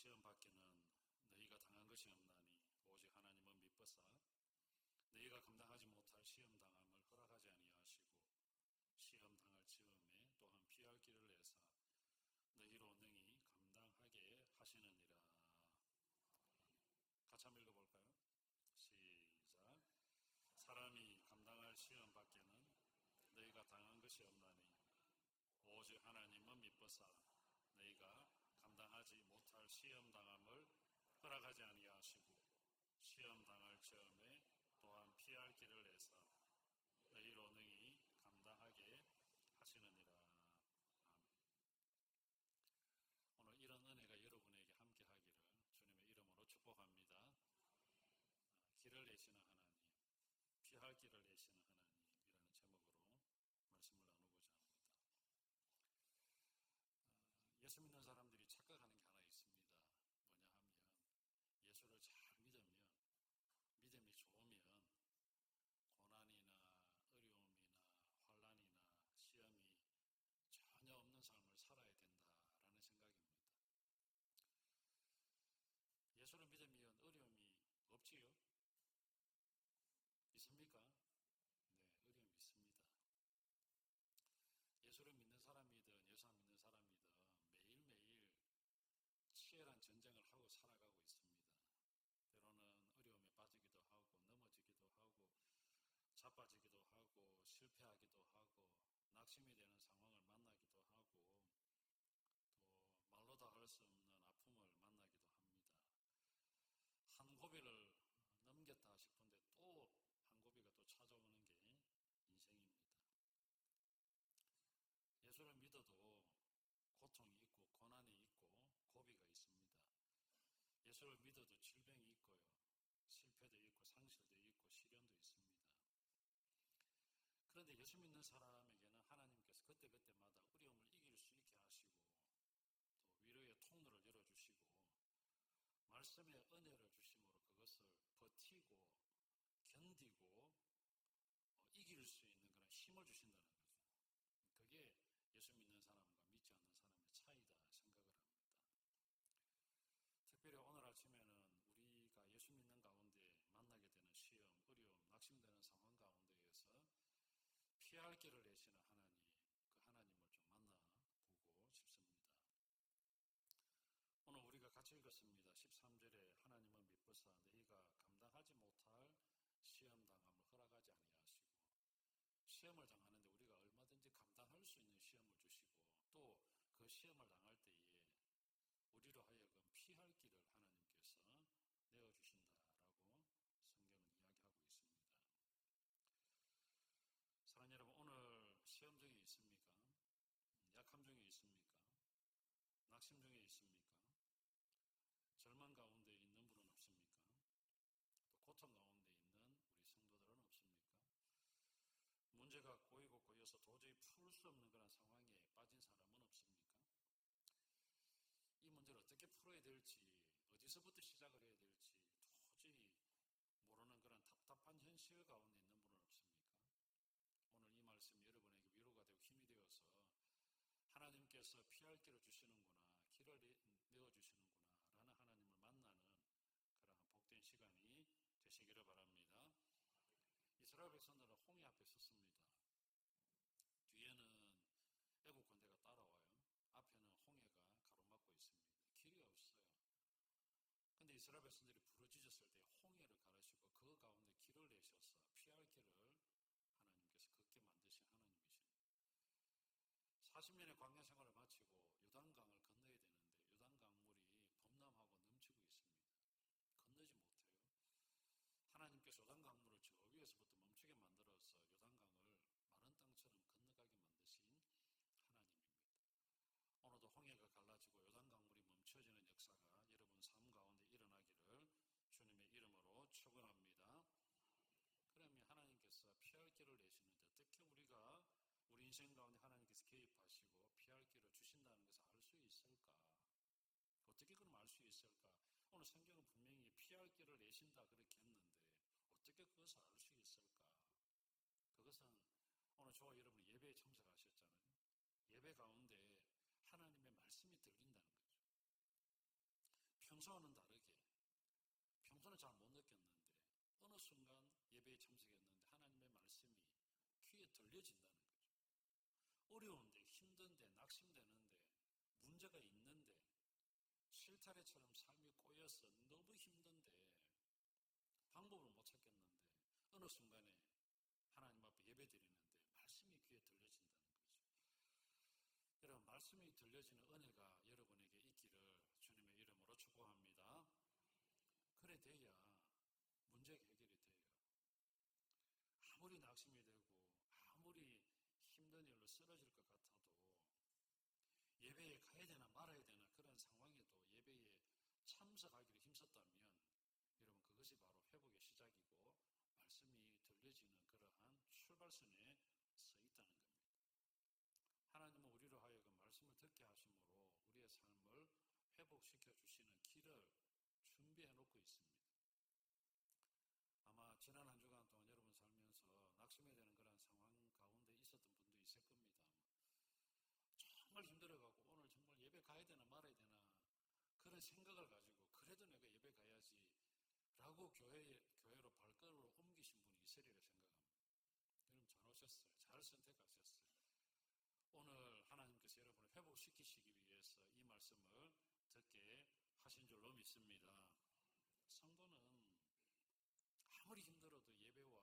시험 받기는 너희가 당한 것이 없나니 오직 하나님은 미쁘사 너희가 감당하지 못할 시험 당함을 허락하지 아니하시고 시험 당할 즈음에 또한 피할 길을 내사 너희로 능히 감당하게 하시느니라. 같이 한번 읽어볼까요? 시작. 사람이 감당할 시험 밖에는 너희가 당한 것이 없나니 오직 하나님은 미쁘사 너희가 감당하지 못할 시험 당함을 허락하지 아니하시고 시험 당할 즈음에 또한 피할 길을 내사 너희로 능히 감당하게 하시느니라. 아멘. 오늘 이런 은혜가 여러분에게 함께 하기를 주님의 이름으로 축복합니다. 길을 내시는 하나님, 피할 길을 내시는 하나님이라는 제목으로 말씀을 나누고자 합니다. 예수 믿는 사람들이 착각하는 게 하나 있습니다. 뭐냐 하면 예수를 잘 믿으면, 믿음이 좋으면 고난이나 어려움이나 환난이나 시험이 전혀 없는 삶을 살아야 된다라는 생각입니다. 예수를 믿으면 어려움이 없지요? 있습니까? 네, 어려움이 있습니다. 예수를 믿는 사람이든 예수 안 믿는 사람이든 매일매일 치열한 전쟁을 하고 살아가고 있습니다. 때로는 어려움에 빠지기도 하고 넘어지기도 하고 자빠지기도 하고 실패하기도 하고 낙심이 되는 상황을 만나기도 하고 또 말로 다 할 수 없는 아픔을 만나기도 합니다. 한 고비를 넘겼다 싶은데 또 한 고비가 또 찾아오는 게 인생입니다. 예수를 믿어도 고통이 있고 고난이 있고 고비가 있습니다. 예수를 믿어도 질병이 있고요. 실패도 있고 상실도 있고 시련도 있습니다. 그런데 예수 믿는 사람에게는 하나님께서 그때그때마다 어려움을 이길 수 있게 하시고 또 위로의 통로를 열어주시고 말씀의 은혜를 주심으로 그것을 버티고 견디고 이길 수 있는 그런 힘을 주신다는 거죠. 그게 예수 믿는 사람과 믿지 않는 사람의 차이다 생각을 합니다. 특별히 오늘 아침에는 우리가 예수 믿는 가운데 만나게 되는 시험, 어려움, 낙심되는 상황 가운데에서 피할 길을 내시는 하나님, 그 하나님을 좀 만나보고 싶습니다. 오늘 우리가 같이 읽었습니다. 13절에 하나님은 미쁘사 너희가 감당하지 못할 시험 당함을 허락하지 아니하시고 시험을 당하는데 우리가 얼마든지 감당할 수 있는 시험을 주시고 또 그 시험을 당할 때에 우리로 하여금 피할 길을 하나님께서 내어주신다라고 성경은 이야기하고 있습니다. 사랑하는 여러분, 오늘 시험 중에 있습니까? 약함 중에 있습니까? 낙심 중에 있습니까? 절망 가운데 있는 분은 없습니까? 또 고통 가운데 있는 우리 성도들은 없습니까? 문제가 꼬이고 꼬여서 도저히 풀 수 없는 그런 상황에 빠진 사람은 없습니까? 이 문제를 어떻게 풀어야 될지, 어디서부터 시작을 해야 될지 도저히 모르는 그런 답답한 현실 가운데 있는 분은 없습니까? 오늘 이 말씀이 여러분에게 위로가 되고 힘이 되어서 하나님께서 피할 길을 주시는구나, 길을 내어주시는구나 라는 하나님을 만나는 그러한 복된 시간이 되시기를 바랍니다. 이스라엘 백성들은 홍해 앞에 섰습니다. 뒤에는 애국 군대가 따라와요. 앞에는 홍해가 가로막고 있습니다. 길이 없어요. 근데 이스라엘 백성들이 부르짖었을 때 홍해를 가르시고 그 가운데 길을 내셔서 피할 길을 하나님께서 걷게 만드신 하나님이십니다. 40년의 광야 생활을 마치고 요단강을 건너야 되는데 요단강물이 범람하고 넘치고 있습니다. 건너지 못해요. 하나님께서 요단강물을 저 위에서부터 멈추게 만들어서 요단강을 마른 땅처럼 건너가게 만드신 하나님입니다. 오늘도 홍해가 갈라지고 요단강물이 멈춰지는 역사가 여러분 삶 가운데 일어나기를 주님의 이름으로 축원합니다. 그러면 하나님께서 피할 길을 내시는데 어떻게 우리가 우리 인생 가운데 하나님께서 개입하시고 피할 길을 주신다는 것을 알 수 있을까? 어떻게 그럼 알 수 있을까? 오늘 성경은 분명히 피할 길을 내신다 그렇게 했는데 어떻게 그것을 알 수 있을까? 그것은 오늘 저와 여러분이 예배에 참석하셨잖아요. 예배 가운데 하나님의 말씀이 들린다는 거죠. 평소와는 다르게 평소는 잘 못 느꼈는데 어느 순간 예배에 참석했는데 하나님의 말씀이 귀에 들려진다는 거죠. 어려운데 힘든데 낙심되는데 문제가 있는데 실타래처럼 삶이 꼬여서 너무 힘든데 방법을 못 찾겠는데 어느 순간에 하나님 앞에 예배 드리는데 말씀이 귀에 들려진다는 거죠. 여러분, 말씀이 들려지는 은혜가 여러분에게 있기를 주님의 이름으로 축복합니다. 그래 돼야 문제가 해결이 돼요. 아무리 낙심이 되고 아무리 힘든 일로 쓰러질 것 같아도 예배에 가야 되나 말아야 되나 그런 상황에도 예배에 참석하기를 힘썼다면 여러분, 그것이 바로 회복의 시작이고 말씀이 들려지는 그러한 출발선에 서 있다는 겁니다. 하나님은 우리로 하여금 말씀을 듣게 하심으로 우리의 삶을 회복시켜 주시는 길을 준비해 놓고 있습니다. 아마 지난 한 주간 동안 여러분 살면서 낙심이 되는 그런 상황 가운데 있었던 분도 있을 겁니다. 정말 힘들어가고 오늘 정말 예배 가야 되나 말아야 되나 그런 생각을 가지고 그래도 내가 예배 가야지 라고 교회로 발걸음을 옮기신 분이 있으리라 생각합니다. 여러분 잘 오셨어요. 잘 선택하셨어요. 오늘 하나님께서 여러분을 회복시키시기 위해서 이 말씀을 듣게 하신 줄로 믿습니다. 성도는 아무리 힘들어도 예배와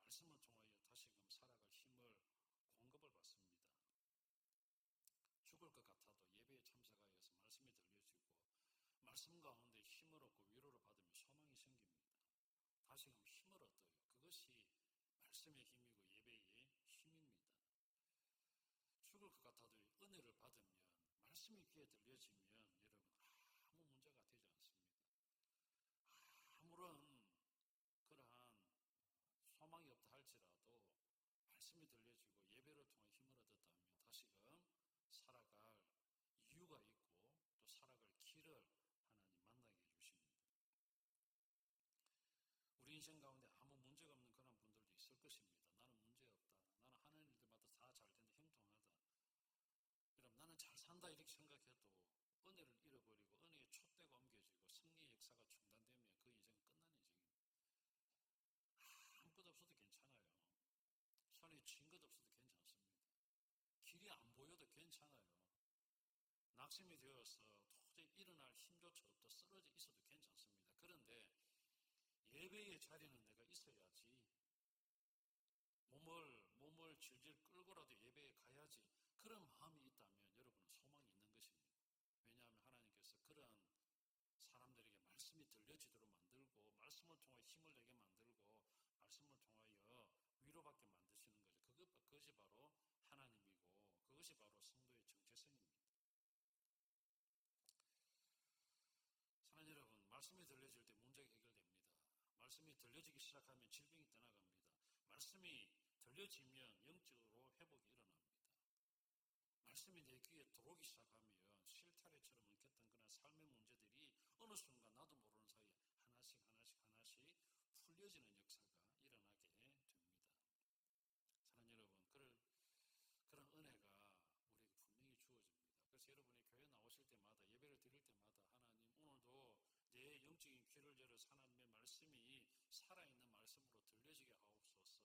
말씀을 통하여 다시금 살아갈 힘을 공급을 받습니다. 죽을 것 같아도 예배에 참석하여서 말씀이 들려지고 말씀 가운데 힘을 얻고 위로를 받으면 소망이 생깁니다. 다시금 힘을 얻어요. 그것이 말씀의 힘이고 예배의 힘입니다. 죽을 것 같아도 은혜를 받으면 말씀이 귀에 들려지면 여러분 아무 문제가 되지 않습니다. 아무런 그러한 소망이 없다 할지라도 말씀이 들려지고 예배를 통해 힘을 얻었다면 다시금 살아갈 이유가 있고 또 살아갈 길을 하나님 만나게 해주십니다. 우리 인생 가운데 아무 문제가 없는 그런 분들도 있을 것입니다. 나는 문제없다. 나는 하는 일들마다 다 잘 된다. 형통하다. 여러분 나는 잘 산다 이렇게 생각해도 은혜를 잃어버리고 은혜의 촛대가 옮겨지고 승리의 역사가 중단되면 그 인생은 끝난 인생입니다. 아무것도 없어도 괜찮아요. 손에 쥔 것 없어도 괜찮습니다. 길이 안 보여도 괜찮아요. 낙심이 되어서 도저히 일어날 힘조차 없다 쓰러져 있어도 괜찮습니다. 그런데 예배의 자리는 내가 있어야지. 몸을 질질 끌고라도 예배에 가야지. 그런 마음이 있다면 여러분은 소망이 있는 것입니다. 왜냐하면 하나님께서 그런 사람들에게 말씀이 들려지도록 만들고 말씀을 통해 힘을 내게 만들고 말씀을 통하여 위로받게 만드시는 거죠. 그것이 바로 하나님이고 그것이 바로 성도의 정체성입니다. 사랑하는 여러분, 말씀이 들려질 때 문제가 해결됩니다. 말씀이 들려지기 시작하면 질병이 떠나갑니다. 말씀이 들려지면 영적으로 회복이 일어납니다. 말씀이 내 귀에 들어오기 시작하면 실타래처럼 엉켰던 그런 삶의 문제들이 어느 순간 나도 모르는 사이에 하나씩 풀려지는 역사가 일어나게 됩니다. 사랑하는 여러분, 그런 은혜가 우리에게 분명히 주어집니다. 그래서 여러분이 교회 나오실 때마다 예배를 드릴 때마다 하나님 오늘도 내 영적인 귀를 열어서 하나님의 말씀이 살아있는 말씀으로 들려지게 하옵소서.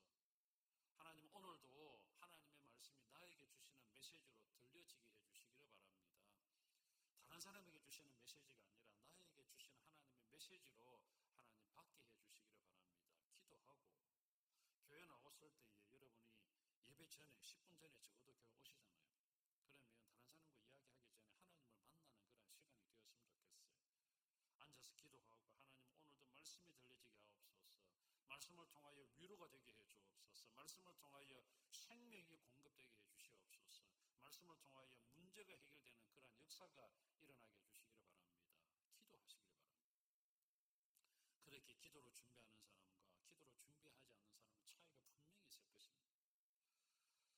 하나님 오늘도 하나님의 말씀이 나에게 주시는 메시지로 들려지게 해주시기를 바랍니다. 다른 사람에게 주시는 메시지가 아니라 나에게 주시는 하나님의 메시지로 하나님 받게 해주시기를 바랍니다. 기도하고 교회 나왔을 때에 여러분이 예배 전에 10분 전에 적어도 교회 오시잖아요. 그러면 다른 사람과 이야기하기 전에 하나님을 만나는 그런 시간이 되었으면 좋겠어요. 앉아서 기도하고 하나님 오늘도 말씀이 들려지게 하옵소서. 말씀을 통하여 위로가 되게 해 주옵소서. 말씀을 통하여 생명이 공급되게 해 주시옵소서. 말씀을 통하여 문제가 해결되는 그러한 역사가 일어나게 해 주시기를 바랍니다. 기도하시기를 바랍니다. 그렇게 기도로 준비하는 사람과 기도로 준비하지 않는 사람의 차이가 분명히 있을 것입니다.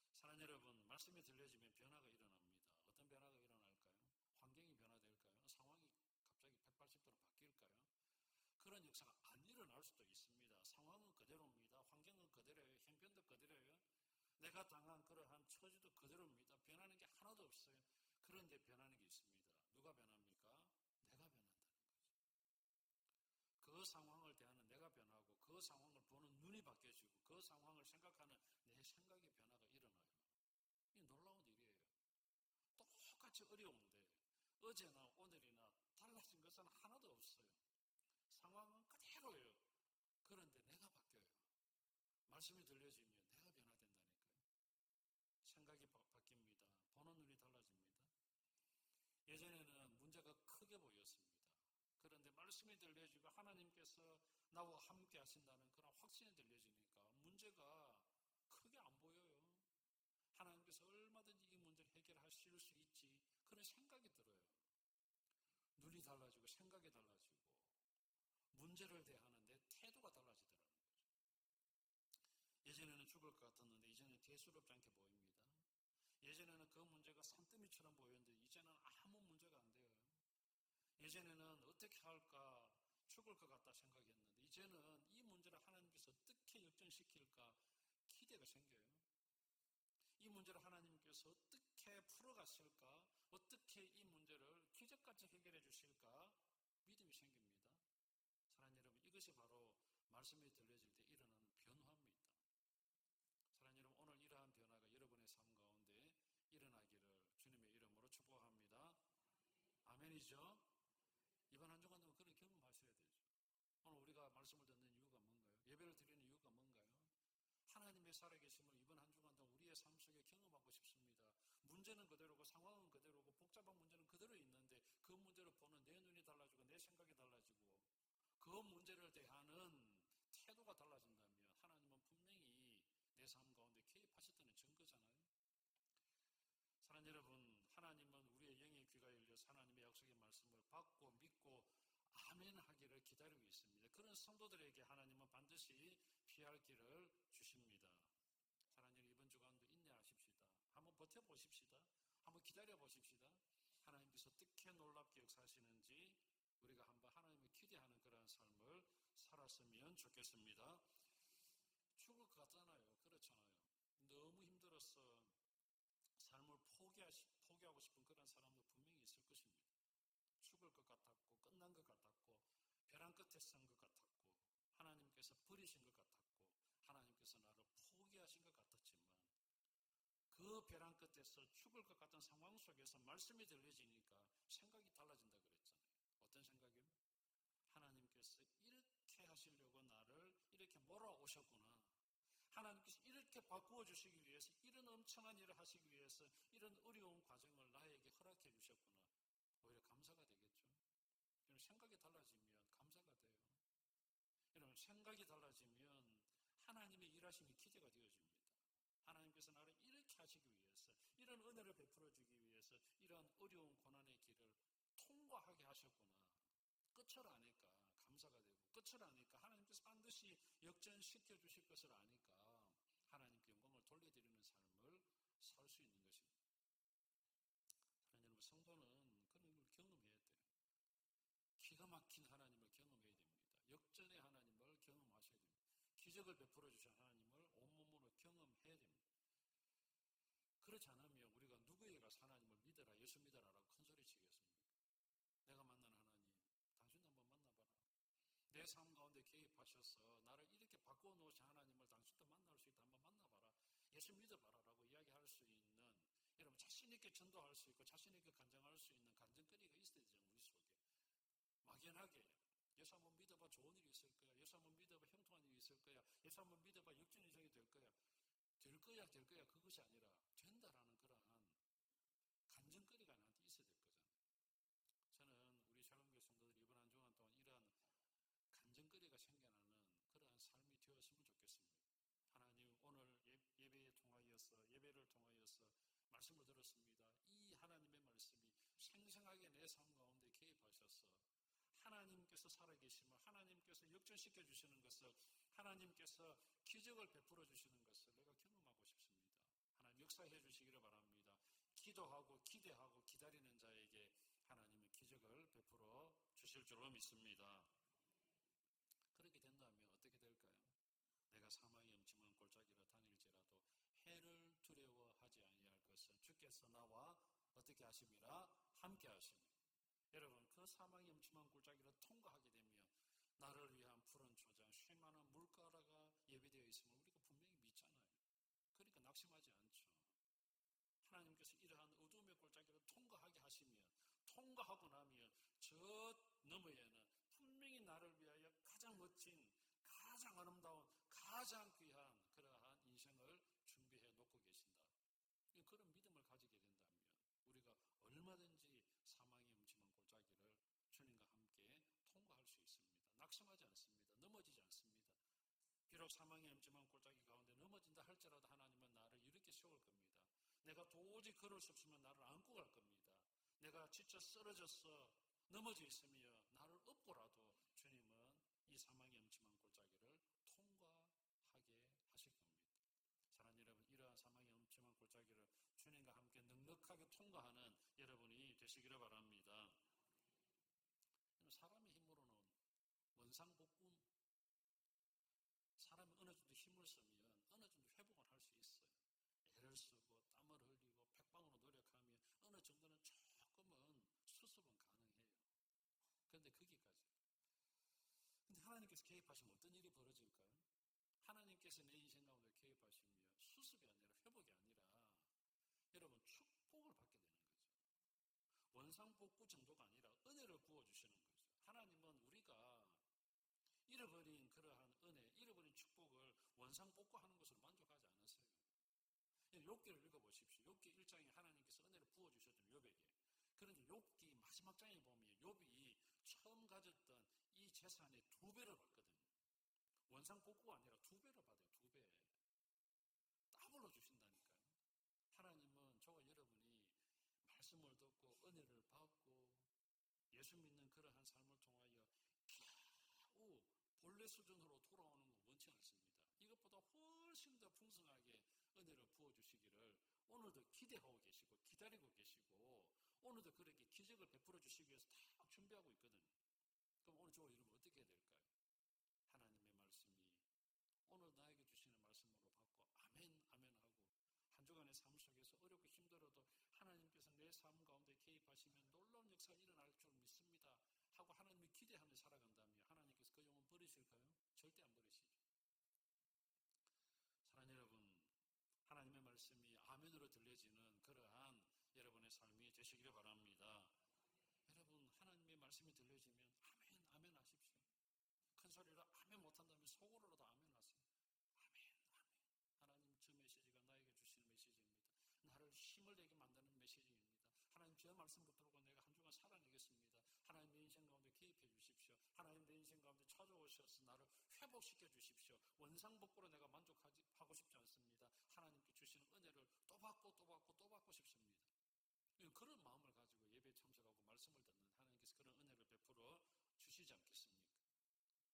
사랑하는 여러분, 말씀이 들려지면 변화가 일어납니다. 어떤 변화가 일어날까요? 환경이 변화될까요? 상황이 갑자기 180도로 바뀔까요? 그런 역사가 안 일어날 수도 있습니다. 상황은 그대로입니다. 환경은 그대로예요. 형편도 그대로예요. 내가 당한 그러한 처지도 그대로입니다. 변하는 게 하나도 없어요. 그런데 변하는 게 있습니다. 누가 변합니까? 내가 변한다. 상황을 생각하는 내 생각의 변화가 일어나요. 이 놀라운 일이에요. 똑같이 어려운데 어제나 오늘이나 달라진 것은 하나도 없어요. 상황은 그대로예요. 그런데 내가 바뀌어요. 말씀이 들려지면 내가 변화된다니까요. 생각이 바뀝니다. 보는 눈이 달라집니다. 예전에는 문제가 크게 보였습니다. 그런데 말씀이 들려지고 하나님께서 나와 함께 하신다는 그런 확신이 들려지니까 문제가 크게 안 보여요. 하나님께서 얼마든지 이 문제를 해결하실 수 있지, 그런 생각이 들어요. 눈이 달라지고 생각이 달라지고 문제를 대하는 내 태도가 달라지더라는 거죠. 예전에는 죽을 것 같았는데 이제는 대수롭지 않게 보입니다. 예전에는 그 문제가 산더미처럼 보였는데 이제는 아무 문제가 안 돼요. 예전에는 어떻게 할까, 죽을 것 같다 생각했는데 이제는 이 문제를 하나님께서 어떻게 역전시킬까 기대가 생겨요. 이 문제를 하나님께서 어떻게 풀어가실까, 어떻게 이 문제를 기적같이 해결해 주실까 믿음이 생깁니다. 사랑하는 여러분, 이것이 바로 말씀이 들려질 때 일어나는 변화입니다. 사랑하는 여러분, 오늘 이러한 변화가 여러분의 삶 가운데 일어나기를 주님의 이름으로 축복합니다. 아멘이죠? 이번 한 주간 동안 그런 경험하셔야 되죠. 오늘 우리가 말씀을 듣는 이유가 뭔가요? 예배를 드리는 이유가 뭔가요? 하나님의 살아계심을 이번 한 주간 동안 우리의 삶 속에 경험하고 싶습니다. 문제는 그대로고 상황은 그대로고 복잡한 문제는 그대로 있는데 그 문제를 보는 내 눈이 달라지고 내 생각이 달라지고 그 문제를 대하는 태도가 달라진다면 하나님은 분명히 내 삶 가운데 개입하셨다는 증거잖아요. 사랑하는 여러분, 하나님은 우리의 영의 귀가 열려서 하나님의 약속의 말씀을 받고 믿고 아멘 하기를 기다리고 있습니다. 그런 성도들에게 하나님은 반드시 피할 길을 주십니다. 사랑하는 여러분, 이번 주간도 인내하십시다. 한번 버텨보십시다. 한번 기다려보십시다. 하나님께서 어떻게 놀랍게 역사하시는지 우리가 한번 하나님을 기대하는 그러한 삶을 살았으면 좋겠습니다. 죽을 것 같잖아요. 그렇잖아요. 너무 힘들어서 삶을 포기하고 싶은 그런 사람도 분명히 있을 것입니다. 죽을 것 같았고 끝난 것 같았고 벼랑 끝에 선 것 같았고 하나님께서 버리신 것 같았고 하나님께서 나를 포기하신 것 같았지만 그 벼랑 끝에서 죽을 것 같은 상황 속에서 말씀이 들려지니까 생각이 달라진다 그랬잖아요. 어떤 생각이요? 하나님께서 이렇게 하시려고 나를 이렇게 몰아오셨구나. 하나님께서 이렇게 바꾸어 주시기 위해서 이런 엄청난 일을 하시기 위해서 이런 어려운 과정을 나에게 허락해 주셨구나. 오히려 감사가 되겠죠. 여러분, 생각이 달라지면 감사가 돼요. 여러분, 생각이 달라지면 하나님의 일하심이 기대가 되어집니다. 하나님께서 나를 이렇게 하시기 위해서 이런 은혜를 베풀어 주기 위해서 이런 어려운 고난의 길을 통과하게 하셨구나. 끝을 아니까 감사가 되고 끝을 아니까 하나님께서 반드시 역전시켜 주실 것을 아니까 하나님께 영광을 돌려드리는 삶을 살 수 있는 것입니다. 여러분, 성도는 그런 걸 경험해야 돼요. 기가 막힌 하나님을 경험해야 됩니다. 역전의 하나님을 경험하셔야 됩니다. 기적을 베풀어 주신 하나님을 온몸으로 경험해야 됩니다. 그렇지 않으면 우리가 누구에게 가서 하나님을 믿어라, 예수 믿어라라고 큰 소리 치겠습니까? 내가 만나는 하나님, 당신도 한번 만나봐라. 내 삶 가운데 개입하셔서 나를 이렇게 바꾸어 놓으신 하나님을 당신도 만날 수 있다. 한번 만나봐라. 예수 믿어봐라 라고 이야기할 수 있는, 여러분 자신 있게 전도할 수 있고 자신 있게 간증할 수 있는 간증거리가 있어야 되죠. 우리 속에 막연하게 예수 한번 믿어봐 좋은 일이 있을 거야. 예수 한번 믿어봐 형통한 일이 있을 거야. 예수 한번 믿어봐 역전 인생이 될 거야. 될 거야 그것이 아니라 된다라는 그러한 간증거리가 나한테 있어야 될 거잖아요. 저는 우리 샬롬교회 성도들이 이번 한 주간 동안 이러한 간증거리가 생겨나는 그러한 삶이 되었으면 좋겠습니다. 하나님, 오늘 예배를 통하여서 말씀을 들었습니다. 이 하나님의 말씀이 생생하게 내 삶 가운데 개입하셔서 하나님께서 살아계심을, 하나님께서 역전시켜 주시는 것을, 하나님께서 기적을 베풀어 주시는 것을 내가 경험하고 싶습니다. 하나님 역사해 주시기를 바랍니다. 기도하고 기대하고 기다리는 자에게 하나님의 기적을 베풀어 주실 줄로 믿습니다. 그렇게 된다면 어떻게 될까요? 내가 사망의 엄청난 골짜기로 다닐지라도 해를 두려워하지 아니할 것은 주께서 나와 어떻게 하심이라? 함께 하시니. 여러분, 그 사망의 엄청난 골짜기를 통과하게 되면 나를 위한 푸른 초장, 쉴만한 물가라가 예비되어 있음을 우리가 분명히 낙심하지 않죠. 하나님께서 이러한 어둠의 골짜기를 통과하게 하시면, 통과하고 나면 저 너머에는 분명히 나를 위하여 가장 멋진, 가장 아름다운, 가장 귀한 그러한 인생을 준비해 놓고 계신다. 그런 믿음을 가지게 된다면 우리가 얼마든지 사망의 음침한 골짜기를 주님과 함께 통과할 수 있습니다. 낙심하지 않습니다. 넘어지지 않습니다. 비록 사망의 음침한 골짜기 가운데 넘어진다 할지라도 하나님은 나를 이렇게 세울 겁니다. 내가 도저히 걸을 수 없으면 나를 안고 갈 겁니다. 내가 지쳐 쓰러져서 넘어져 있으며 나를 업고라도 주님은 이 사망의 음침한 골짜기를 통과하게 하실 겁니다. 사랑하는 여러분, 이러한 사망의 음침한 골짜기를 주님과 함께 넉넉하게 통과하는 여러분이 되시기를 바랍니다. 사람의 힘으로는 원상복구, 사람이 어느 정도 힘을 쓰면 어느 정도 회복을 할 수 있어요. 애를 쓰고 땀을 흘리고 백방으로 노력하면 어느 정도는 조금은 수습은 가능해요. 그런데 거기까지. 근데 하나님께서 개입하시면 어떤 일이 벌어질까요? 하나님께서 내 인생 가운데 개입하시면 수습이 아니라 회복이 아니라 여러분 축복을 받게 되는 거죠. 원상복구 정도가 아니라 은혜를 부어주시는 거죠. 하나님은 우리가 잃어버린 그러한 은혜, 잃어버린 축복을 원상복구하는 것으로 만족하지 않으세요. 욥기를 읽어보십시오. 욥기 1장에 하나님께서 은혜를 부어주셨던 욥에게. 그런데 욥기 마지막 장에 보면 욥이 처음 가졌던 이 재산의 2배를 받거든요. 원상복구가 아니라 2배를 받아요. 2배. 더블로 주신다니까요. 하나님은 저와 여러분이 말씀을 듣고 은혜를 받고 예수 믿는 그러한 삶을 통하여 겨우 본래 수준으로 돌아오는 건 원치 않습니다. 이것보다 훨씬 더 풍성하게 은혜를 부어주시기를 오늘도 기대하고 계시고 기다리고 계시고 오늘도 그렇게 기적을 베풀어 주시기 위해서 다 준비하고 있거든요. 그럼 오늘 저와 여러분 어떻게 해야 될까요? 하나님의 말씀이 오늘 나에게 주시는 말씀으로 받고 아멘 아멘 하고 한 주간의 삶 속에서 어렵고 힘들어도 하나님께서 내 삶 가운데 개입하시면 놀라운 역사가 일어날 줄 믿습니다 하고 하나님이 기대하며 살아간다면 하나님께서 그 영혼 버리실까요? 절대 안 버리시죠. 사랑하는 여러분, 하나님의 말씀이 아멘으로 들려지는 그러한 여러분의 삶이 되시기를 바랍니다. 여러분, 하나님의 말씀이 들려지면 아멘 아멘 하십시오. 큰 소리로 아멘 못한다면 속으로라도 아멘 하세요. 아멘. 하나님, 저 메시지가 나에게 주시는 메시지입니다. 나를 힘을 내게 만드는 메시지입니다. 하나님, 저 말씀 붙들고 내가 한 주간 살아내겠습니다. 하나님, 내 인생 가운데 개입해 주십시오. 하나님, 내 인생 가운데 찾아오셔서 나를 회복시켜 주십시오. 원상복구로 내가 만족하고 싶지 않습니다. 하나님께 주시는 은혜를 또 받고 또 받고 또 받고 싶습니다. 그런 마음을 가지고 예배에 참석하고 말씀을 듣는 하나님께서 그런 은혜를 베풀어 주시지 않겠습니까?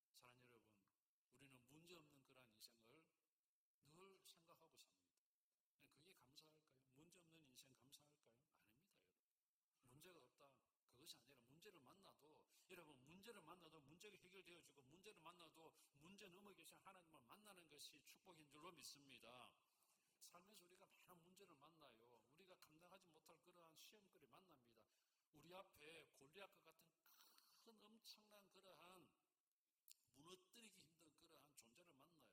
사랑하는 여러분, 우리는 문제없는 그러한 인생을 늘 생각하고 삽니다. 그게 감사할까요? 문제없는 인생 감사할까요? 아닙니다, 여러분. 문제가 없다. 그것이 아니라 문제를 만나도 여러분 문제를 만나도 문제가 해결되어지고 문제를 만나도 문제 넘어 계신 하나님을 만나는 것이 축복인 줄로 믿습니다. 삶에서 우리가 많은 문제를 만나요. 우리가 감당하지 못할 그러한 시험거리 만납니다. 우리 앞에 골리앗과 같은 큰 엄청난 그러한 무너뜨리기 힘든 그러한 존재를 만나요.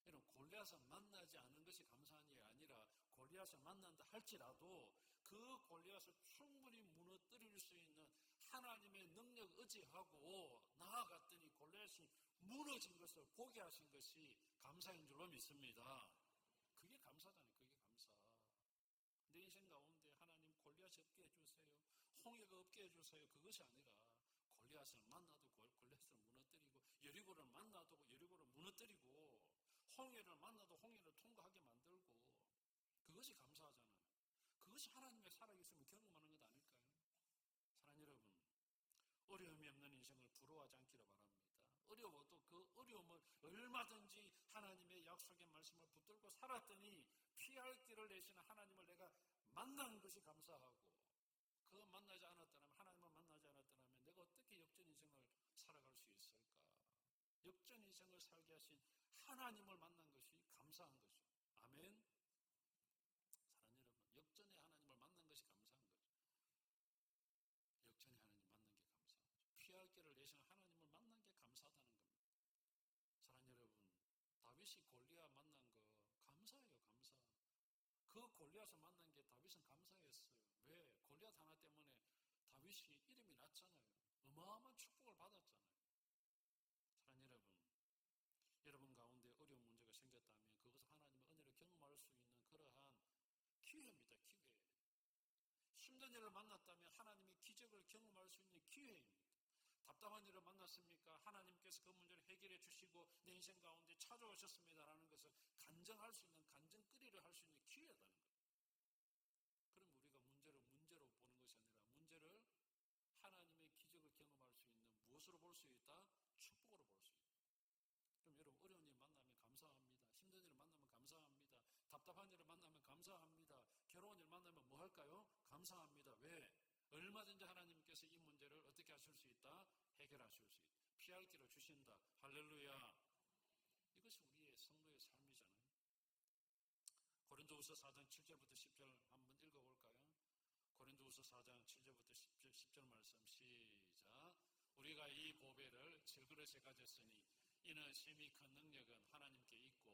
여러분, 골리앗을 만나지 않은 것이 감사한 일이 아니라 골리앗을 만난다 할지라도 그 골리앗을 충분히 무너뜨릴 수 있는 하나님의 능력 의지하고 나아갔더니 골리앗이 무너진 것을 보게 하신 것이 감사인 줄로 믿습니다. 그게 감사잖아요. 그게 감사. 내 인생 가운데 하나님 골리앗이 없게 해주세요. 홍해가 없게 해주세요. 그것이 아니라 골리앗을 만나도 골리앗을 무너뜨리고 여리고를 만나도 여리고를 무너뜨리고 홍해를 만나도 홍해를 통과하게 만들고 그것이 감사하잖아요. 그것이 하나님의 살아계심을 경험하는 것 아닐까요? 사랑하는 여러분, 어려움이 없는 인생을 부러워하지 않기를 바랍니다. 어려워도 그 어려움을 얼마든지 하나님의 약속의 말씀을 붙들고 살았더니 피할 길을 내시는 하나님을 내가 만난 것이 감사하고 그거 만나지 않았다면 하나님을 만나지 않았다면 내가 어떻게 역전 인생을 살아갈 수 있을까? 역전 인생을 살게 하신 하나님을 만난 것이 감사한 거죠. 아멘. 사랑하는 여러분, 역전의 하나님을 만난 것이 감사한 거죠. 역전의 하나님 만난 게 감사하죠. 피할 길을 내시는 하나님을 만난 게 감사하다는 겁니다. 사랑하는 여러분, 다윗이 골리앗 만난 거 감사해요. 감사. 골리앗을 만난 게 다윗은 감사했어요. 왜? 골리앗 하나 때문에 다윗이 이름이 났잖아요. 어마어마한 축복을 받았잖아요. 사랑하는 여러분 가운데 어려운 문제가 생겼다면 그것을 하나님의 은혜를 경험할 수 있는 그러한 기회입니다. 기회. 힘든 일을 만났다면 하나님의 기적을 경험할 수 있는 기회입니다. 답답한 일을 만났습니까? 하나님께서 그 문제를 해결해 주시고 내 인생 가운데 찾아오셨습니다라는 것을 간증할 수 있는, 간증거리를 할 수 있는 기회라는 거예요. 그럼 우리가 문제를 문제로 보는 것이 아니라 문제를 하나님의 기적을 경험할 수 있는 무엇으로 볼 수 있다? 축복으로 볼 수 있다. 그럼 여러분 어려운 일 만나면 감사합니다. 힘든 일을 만나면 감사합니다. 답답한 일을 만나면 감사합니다. 괴로운 일 만나면 뭐 할까요? 감사합니다. 왜? 얼마든지 하나님께서 이 문제를 어떻게 하실 수 있다? 해결하실 수 있다. 피할 길을 주신다. 할렐루야. 이것이 우리의 성도의 삶이잖아요. 고린도후서 4장 7절부터 10절 한번 읽어볼까요? 고린도후서 4장 7절부터 10절 말씀 시작. 우리가 이 보배를 질그릇에 가졌으니 이는 심히 큰 능력은 하나님께 있고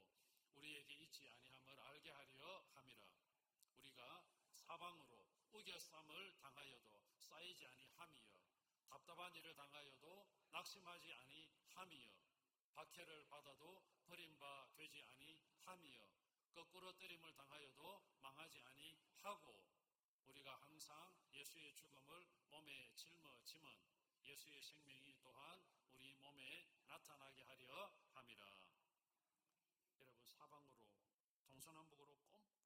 우리에게 있지 아니함을 알게 하려 함이라. 우리가 사방으로 우겨쌈을 당하여도 쌓이지 아니함이여 답답한 일을 당하여도 낙심하지 아니함이여 박해를 받아도 버림바 되지 아니함이여 거꾸로 때림을 당하여도 망하지 아니하고 우리가 항상 예수의 죽음을 몸에 짊어짐은 예수의 생명이 또한 우리 몸에 나타나게 하려 함이라. 여러분 사방으로 동서남북으로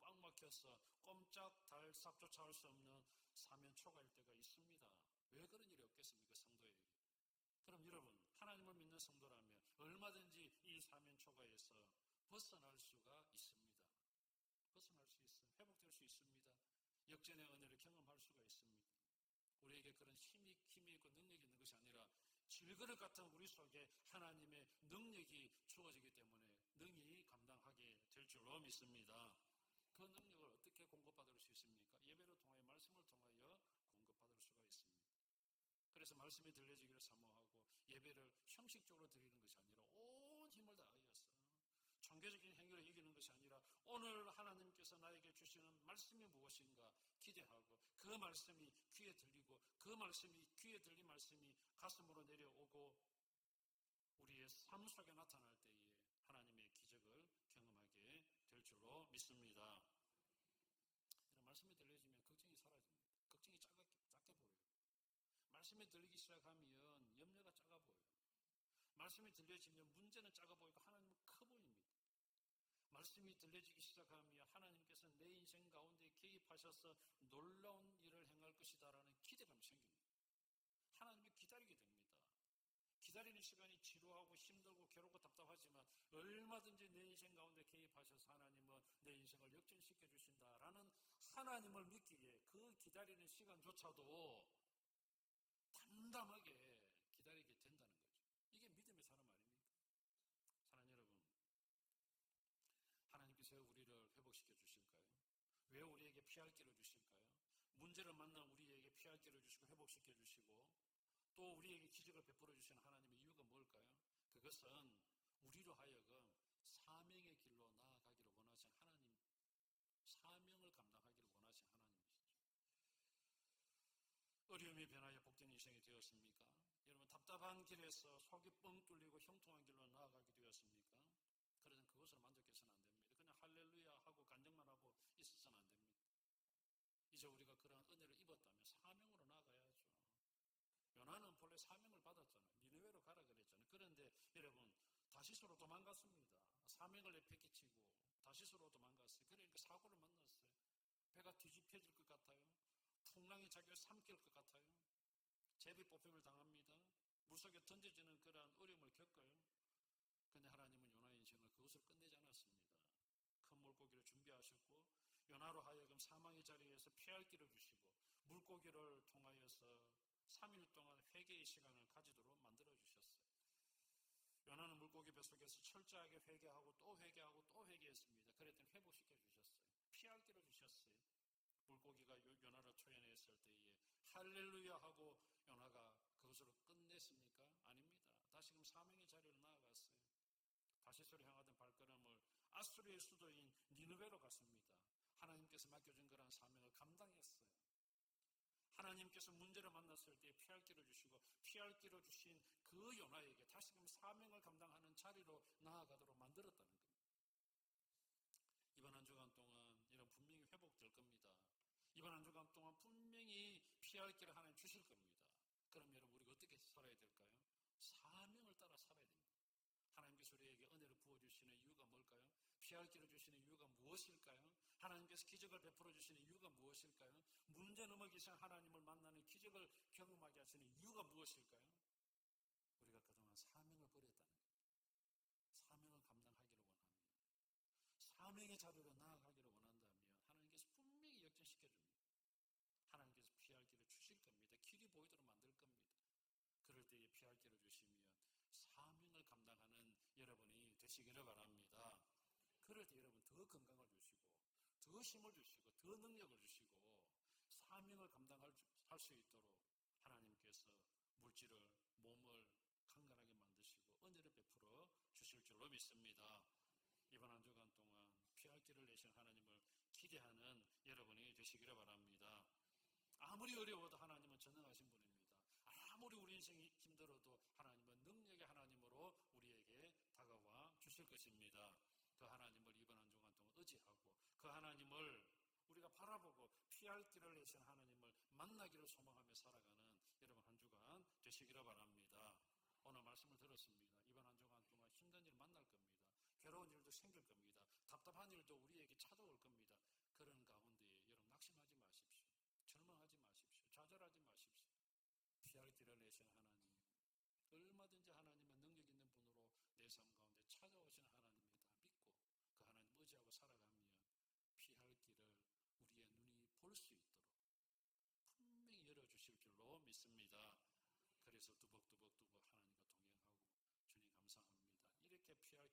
꽉 막혀서 꼼짝달싹 쫓아올 수 없는 사면초가일 때가 있습니다. 왜 그런 일이 없겠습니까? 성도에게. 그럼 여러분 하나님을 믿는 성도라면 얼마든지 이 사면초가에서 벗어날 수가 있습니다. 벗어날 수 있어요. 회복될 수 있습니다. 역전의 은혜를 경험할 수가 있습니다. 우리에게 그런 힘이 있고 능력이 있는 것이 아니라 질그릇 같은 우리 속에 하나님의 능력이 주어지기 때문에 능히 감당하게 될 줄로 믿습니다. 그 능력을 어떻게 공급받을 수 있습니까? 예배를 통하여 말씀을 통하여 공급받을 수가 있습니다. 그래서 말씀이 들려지기를 사모하고 예배를 형식적으로 드리는 것이 아니라 온 힘을 다하여서 종교적인 행위를 이기는 것이 아니라 오늘 하나님께서 나에게 주시는 말씀이 무엇인가 기대하고 그 말씀이 귀에 들리고 그 말씀이 귀에 들린 말씀이 가슴으로 내려오고 우리의 삶 속에 나타날 때에 하나님의 기적을 경험하게 될 줄로 믿습니다. 이런 말씀이 들려지면 걱정이 사라집니다. 걱정이 작게 보여요. 말씀이 들리기 시작하면 염려가 작아 보여요. 말씀이 들려지면 문제는 작아 보이고 하나님은 커 보입니다. 말씀이 들려지기 시작하면 하나님께서 내 인생 가운데 개입하셔서 놀라운 일을 행할 것이다라는 기대감이 생깁니다. 하나님이 기다리게 됩니다. 기다리는 시간이 지루하고 힘들고 괴롭고 답답하지만 얼마든지 내 인생 가운데 개입하셔서 하나님은 내 인생을 역전시켜 주신다라는 하나님을 믿기에 그 기다리는 시간조차도 담담하게 기다리게 된다는 거죠. 이게 믿음의 사람 아닙니까? 사랑하는 여러분, 하나님께서 우리를 회복시켜 주실까요? 왜 우리에게 피할 길을 주실까요? 문제를 만난 우리에게 피할 길을 주시고 회복시켜 주시고 또 우리에게 기적을 베풀어 주시는 하나님의 이유가 뭘까요? 그것은 우리로 하여금 사명의 길로 나아가기를 원하신 하나님, 사명을 감당하기를 원하신 하나님이시죠. 어려움이 변하여 복된 인생이 되었습니까? 여러분 답답한 길에서 속이 뻥 뚫리고 형통한 길로 나아가게 되었습니까? 그러나 그것을 만족해서는 안 됩니다. 그냥 할렐루야 하고 간증만 하고 있어서는 안 됩니다. 이제 우리가 그런 은혜를 입었다면 사명으로 나아가야죠. 요나는 본래 사명을 받았잖아요. 니느웨로 가라 그랬잖아요. 그런데 여러분 다시스로 도망갔습니다. 사명을 내팽개치고 다시스로 도망갔어요. 그러니까 사고를 만났어요. 배가 뒤집혀질 것 같아요. 풍랑이 자기를 삼킬 것 같아요. 제비 뽑힘을 당합니다. 물속에 던져지는 그러한 어려움을 겪어요. 그런데 하나님은 요나의 인생을 그것을 끝내지 않았습니다. 큰 물고기를 준비하셨고 요나로 하여금 사망의 자리에서 피할 길을 주시고 물고기를 통하여서 3일 동안 회개의 시간을 가지도록 만들어주셨어요. 요나는 물고기 뱃속에서 철저하게 회개하고 또 회개하고 또 회개했습니다. 그랬더니 회복시켜 주셨어요. 피할 길을 주셨어요. 물고기가 요나를 초연했을 때에 할렐루야 하고 요나가 그것으로 끝냈습니까? 아닙니다. 다시금 사명의 자리로 나아갔어요. 다시스로 향하던 발걸음을 아수르의 수도인 니느웨로 갔습니다. 하나님께서 맡겨준 그런 사명을 감당했어요. 하나님께서 문제를 만났을 때 피할 길을 주시고 피할 길을 주신 그 요나에게 다시금 사명을 감당하는 자리로 나아가도록 만들었다는 겁니다. 이번 한 주간 동안 이런 분명히 회복될 겁니다. 이번 한 주간 동안 분명히 피할 길을 하나님 주실 겁니다. 그럼 여러분 우리가 어떻게 살아야 될까요? 사명을 따라 살아야 됩니다. 하나님께서 우리에게 은혜를 부어주시는 이유가 뭘까요? 피할 길을 주시는 이유가 무엇일까요? 하나님께서 기적을 베풀어 주시는 이유가 무엇일까요? 문제 넘어 계신 하나님을 만나는 기적을 경험하게 하시는 이유가 무엇일까요? 우리가 그동안 사명을 버렸다는 거예요. 사명을 감당하기를 원합니다. 사명의 자리로 나아가기를 원한다면 하나님께서 분명히 역전시켜 줍니다. 하나님께서 피할 길을 주실 겁니다. 길이 보이도록 만들 겁니다. 그럴 때에 피할 길을 주시면 사명을 감당하는 여러분이 되시기를 바랍니다. 그럴 때 여러분 더 건강을 주시고 더 힘을 주시고 더 능력을 주시고 사명을 감당할 수 있도록 하나님께서 물질을 몸을 강건하게 만드시고 은혜를 베풀어 주실 줄로 믿습니다. 이번 한 주간 동안 피할 길을 내신 하나님을 기대하는 여러분이 되시기를 바랍니다. 아무리 어려워도 하나님은 전능하신 분입니다. 아무리 우리 인생이 힘들어도 하나님은 능력의 하나님으로 우리에게 다가와 주실 것입니다. 그 하나님을 이번 한 주간 동안 의지하고 그 하나님을 우리가 바라보고 피할 길을 내신 하나님을 만나기를 소망하며 살아가는 여러분 한 주간 되시기를 바랍니다. 오늘 말씀을 들었습니다. 이번 한 주간 동안 힘든 일 만날 겁니다. 괴로운 일도 생길 겁니다. 답답한 일도 우리에게 찾아올 겁니다. 그런 가운데 여러분 낙심하지 마십시오. 절망하지 마십시오. 좌절하지 마십시오. 피할 길을 내신 하나님, 얼마든지 하나님은 능력 있는 분으로 내 삶 가운데 찾아오신 하나님을 다 믿고 그 하나님 의지하고 살아가면 피할 길을 우리의 눈이 볼 수 있도록 분명히 열어주실 줄로 믿습니다. 그래서 두벅두벅 하나님과 동행하고 주님 감사합니다. 이렇게 피할 길을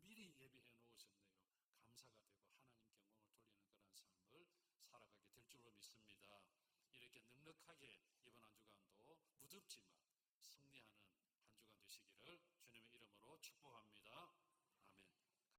미리 예비해 놓으셨네요. 감사가 되고 하나님께 영광을 돌리는 그런 삶을 살아가게 될 줄로 믿습니다. 이렇게 넉넉하게